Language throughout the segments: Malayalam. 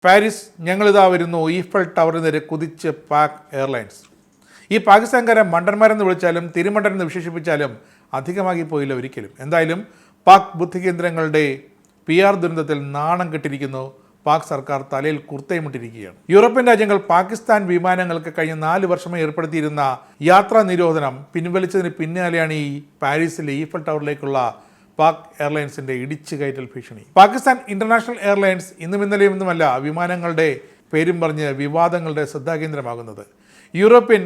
പാരീസ് ഞങ്ങളിതാ വരുന്നു. ഈഫൽ ടവറിന് നേരെ കുതിച്ച് പാക് എയർലൈൻസ്. ഈ പാകിസ്ഥാൻകാരെ മണ്ടന്മാരെന്ന് വിളിച്ചാലും തിരുമണ്ടനെന്ന് വിശേഷിപ്പിച്ചാലും അധികമാക്കി പോയില്ല ഒരിക്കലും. എന്തായാലും പാക് ബുദ്ധികേന്ദ്രങ്ങളുടെ PR ദുരന്തത്തിൽ നാണം കെട്ടിരിക്കുന്നു. പാക് സർക്കാർ തലയിൽ കുർത്തയുമിട്ടിരിക്കുകയാണ്. യൂറോപ്യൻ രാജ്യങ്ങൾ പാകിസ്ഥാൻ വിമാനങ്ങൾക്ക് കഴിഞ്ഞ 4 വർഷമായി ഏർപ്പെടുത്തിയിരുന്ന യാത്രാ നിരോധനം പിൻവലിച്ചതിന് പിന്നാലെയാണ് ഈ പാരീസിലെ ഈഫൽ ടവറിലേക്കുള്ള പാക് എയർലൈൻസിന്റെ ഇടിച്ചു കയറ്റൽ ഭീഷണി. പാകിസ്ഥാൻ ഇന്റർനാഷണൽ എയർലൈൻസ് ഇന്നും ഇന്നലെയൊന്നുമല്ല വിമാനങ്ങളുടെ പേരും പറഞ്ഞ് വിവാദങ്ങളുടെ ശ്രദ്ധാകേന്ദ്രമാകുന്നത്. യൂറോപ്യൻ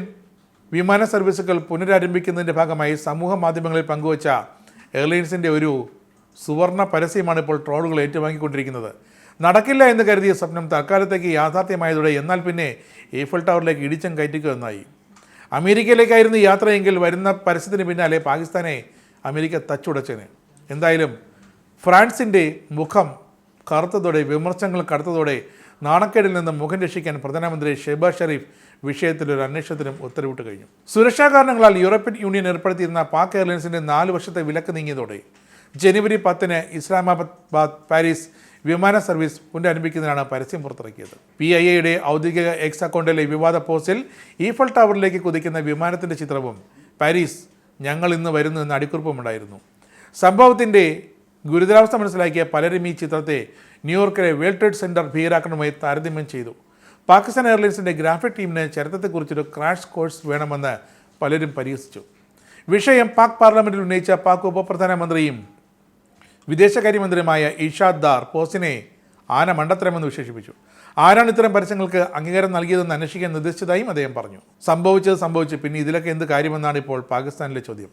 വിമാന സർവീസുകൾ പുനരാരംഭിക്കുന്നതിൻ്റെ ഭാഗമായി സമൂഹ മാധ്യമങ്ങളിൽ പങ്കുവച്ച എയർലൈൻസിൻ്റെ ഒരു സുവർണ പരസ്യമാണ് ഇപ്പോൾ ട്രോളുകൾ ഏറ്റുവാങ്ങിക്കൊണ്ടിരിക്കുന്നത്. നടക്കില്ല എന്ന് കരുതിയ സ്വപ്നം തൽക്കാലത്തേക്ക് യാഥാർത്ഥ്യമായതോടെ എന്നാൽ പിന്നെ ഈഫൽ ടവറിലേക്ക് ഇടിച്ചം കയറ്റിക്കുക എന്നായി. അമേരിക്കയിലേക്കായിരുന്നു യാത്രയെങ്കിൽ വരുന്ന പരസ്യത്തിന് പിന്നാലെ പാകിസ്ഥാനെ അമേരിക്ക തച്ചുടച്ചേനെ. എന്തായാലും ഫ്രാൻസിൻ്റെ മുഖം കറുത്തതോടെ, വിമർശനങ്ങൾ കടുത്തതോടെ നാണക്കേടിൽ നിന്ന് മുഖം രക്ഷിക്കാൻ പ്രധാനമന്ത്രി ഷെഹബാസ് ഷെരീഫ് വിഷയത്തിൽ ഒരു അന്വേഷണത്തിനും ഉത്തരവിട്ട് കഴിഞ്ഞു. സുരക്ഷാ കാരണങ്ങളാൽ യൂറോപ്യൻ യൂണിയൻ ഏർപ്പെടുത്തിയിരുന്ന പാക് എയർലൈൻസിൻ്റെ 4 വർഷത്തെ വിലക്ക് നീങ്ങിയതോടെ ജനുവരി 10 ഇസ്ലാമാബാദ് പാരീസ് വിമാന സർവീസ് പുനരാരംഭിക്കുന്നതിനാണ് പരസ്യം പുറത്തിറക്കിയത്. PIAയുടെ ഔദ്യോഗിക എക്സ് അക്കൗണ്ടിലെ വിവാദ പോസ്റ്റിൽ ഈഫൽ ടവറിലേക്ക് കുതിക്കുന്ന വിമാനത്തിൻ്റെ ചിത്രവും പാരീസ് ഞങ്ങൾ ഇന്ന് വരുന്നു എന്ന അടിക്കുറിപ്പുമുണ്ടായിരുന്നു. സംഭവത്തിൻ്റെ ഗുരുതരാവസ്ഥ മനസ്സിലാക്കിയ പലരും ഈ ചിത്രത്തെ ന്യൂയോർക്കിലെ വേൾഡ് ട്രേഡ് സെൻറ്റർ ഭീകരാക്രമണവുമായി താരതമ്യം ചെയ്തു. പാകിസ്ഥാൻ എയർലൈൻസിൻ്റെ ഗ്രാഫിക് ടീമിന് ചരിത്രത്തെക്കുറിച്ചൊരു ക്രാഷ് കോഴ്സ് വേണമെന്ന് പലരും പരിഹസിച്ചു. വിഷയം പാക് പാർലമെൻറ്റിൽ ഉന്നയിച്ച പാക് ഉപപ്രധാനമന്ത്രിയും വിദേശകാര്യമന്ത്രിയുമായ ഇഷാദ് ദാർ പോസ്റ്റിനെ ആന മണ്ടത്തരമെന്ന് വിശേഷിപ്പിച്ചു. ആരാണ് ഇത്തരം പരസ്യങ്ങൾക്ക് അംഗീകാരം നൽകിയതെന്ന് അന്വേഷിക്കാൻ നിർദ്ദേശിച്ചതായും അദ്ദേഹം പറഞ്ഞു. സംഭവിച്ചു, പിന്നെ ഇതിലൊക്കെ എന്ത് കാര്യമെന്നാണ് ഇപ്പോൾ പാകിസ്ഥാനിലെ ചോദ്യം.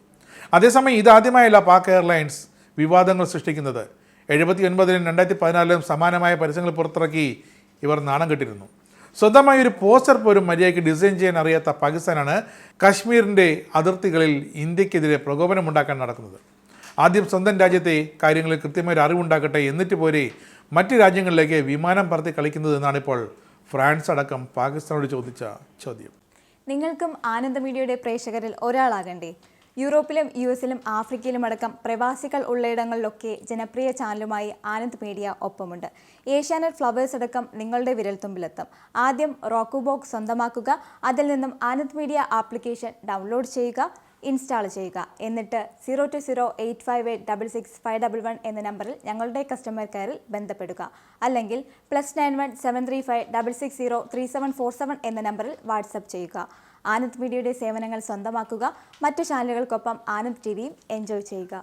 അതേസമയം ഇതാദ്യമായല്ല പാക് എയർലൈൻസ് വിവാദങ്ങൾ സൃഷ്ടിക്കുന്നത്. 1979-ലും 2014-ലും സമാനമായ പരസ്യങ്ങൾ പുറത്തിറക്കി ഇവർ നാണം കെട്ടിരുന്നു. സ്വന്തമായി ഒരു പോസ്റ്റർ പോലും മര്യാദയ്ക്ക് ഡിസൈൻ ചെയ്യാൻ അറിയാത്ത പാകിസ്ഥാനാണ് കാശ്മീരിൻ്റെ അതിർത്തികളിൽ ഇന്ത്യക്കെതിരെ പ്രകോപനമുണ്ടാക്കാൻ നടക്കുന്നത്. ആദ്യം സ്വന്തം രാജ്യത്തെ കാര്യങ്ങളിൽ കൃത്യമായ ഒരു അറിവുണ്ടാക്കട്ടെ, എന്നിട്ട് പോരെ മറ്റ് രാജ്യങ്ങളിലേക്ക് വിമാനം പറത്തി കളിക്കുന്നത് എന്നാണ് ഇപ്പോൾ ഫ്രാൻസ് അടക്കം പാകിസ്ഥാനോട് ചോദിച്ച ചോദ്യം. നിങ്ങൾക്കും ആനന്ദ മീഡിയയുടെ പ്രേക്ഷകരിൽ ഒരാളാകണ്ടേ? യൂറോപ്പിലും US-ലും ആഫ്രിക്കയിലും അടക്കം പ്രവാസികൾ ഉള്ളയിടങ്ങളിലൊക്കെ ജനപ്രിയ ചാനലുമായി ആനന്ദ് മീഡിയ ഒപ്പമുണ്ട്. ഏഷ്യാനെറ്റ് ഫ്ലവേഴ്സ് അടക്കം നിങ്ങളുടെ വിരൽത്തുമ്പിലെത്തും. ആദ്യം റോക്കു ബോക്സ് സ്വന്തമാക്കുക. അതിൽ നിന്നും ആനന്ദ് മീഡിയ ആപ്ലിക്കേഷൻ ഡൗൺലോഡ് ചെയ്യുക, ഇൻസ്റ്റാൾ ചെയ്യുക. എന്നിട്ട് 020-858-66511 എന്ന നമ്പറിൽ ഞങ്ങളുടെ കസ്റ്റമർ കെയറിൽ ബന്ധപ്പെടുക. അല്ലെങ്കിൽ +91 735 660 3747 എന്ന നമ്പറിൽ വാട്സപ്പ് ചെയ്യുക. ആനന്ദ് മീഡിയയുടെ സേവനങ്ങൾ സ്വന്തമാക്കുക. മറ്റു ചാനലുകൾക്കൊപ്പം ആനന്ദ് TVയും എൻജോയ് ചെയ്യുക.